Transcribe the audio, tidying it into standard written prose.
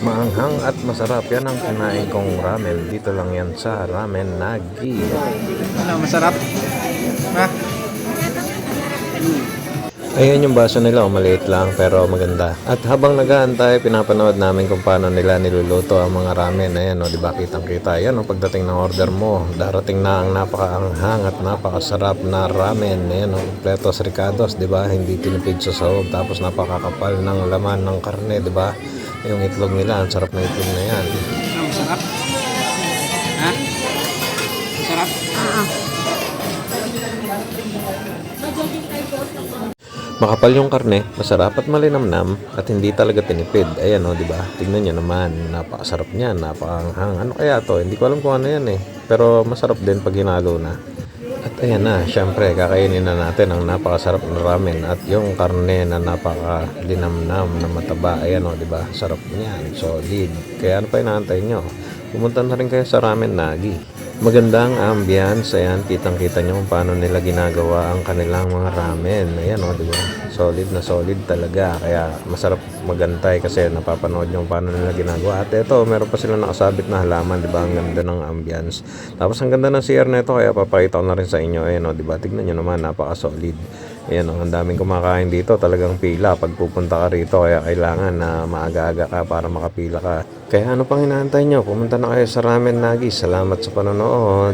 Maanghang at masarap yan ang kinain kong ramen. Dito lang yan sa Ramen Nagi. Ano, masarap? Ha? Ayan yung baso nila, maliit lang pero maganda. At habang nag-aantay, pinapanood namin kung paano nila niluluto ang mga ramen. Ayan o, di ba kitang-kita. Ayan o, pagdating ng order mo, darating na ang napakaanghang at napakasarap na ramen. Ayan o, completos ricados, di ba? Hindi tinipid sa sahog. Tapos napakakapal ng laman ng karne, di ba? Yung itlog nila, ang sarap na itlog na yan. Ano, masarap? Ha? Masarap? Makapal yung karne, masarap at malinamnam at hindi talaga tinipid. Ayan o, di ba? Tingnan niyo naman, napakasarap niyan, napakaanghang. Ano kaya to? Hindi ko alam kung ano yan eh. Pero masarap din pag hinalo na. At ayan na, syempre, kakainin na natin ang napakasarap na ramen at yung karne na napakalinamnam na mataba. Ayan o, di ba? Sarap niyan, solid. Kaya ano pa inaantay nyo? Pumunta na rin kayo sa Ramen Nagi. Magandang ambience, ayan, kitang-kita nyo kung paano nila ginagawa ang kanilang mga ramen. Ayan o, di ba? Solid na solid talaga. Kaya masarap magantay kasi napapanood nyo kung paano nila ginagawa. At ito, meron pa sila nakasabit na halaman, di ba? Ang ganda ng ambience. Tapos ang ganda ng CR na ito, kaya papakita ko na rin sa inyo. Ayan o, di ba? Tignan nyo naman, napaka-solid. Ayan o, ang daming kumakain dito. Talagang pila pag pupunta ka rito. Kaya kailangan na maaga-aga ka para makapila ka. Kaya ano pang inaantay nyo? Pumunta na kayo sa Ramen Nagi. Salamat sa panonood.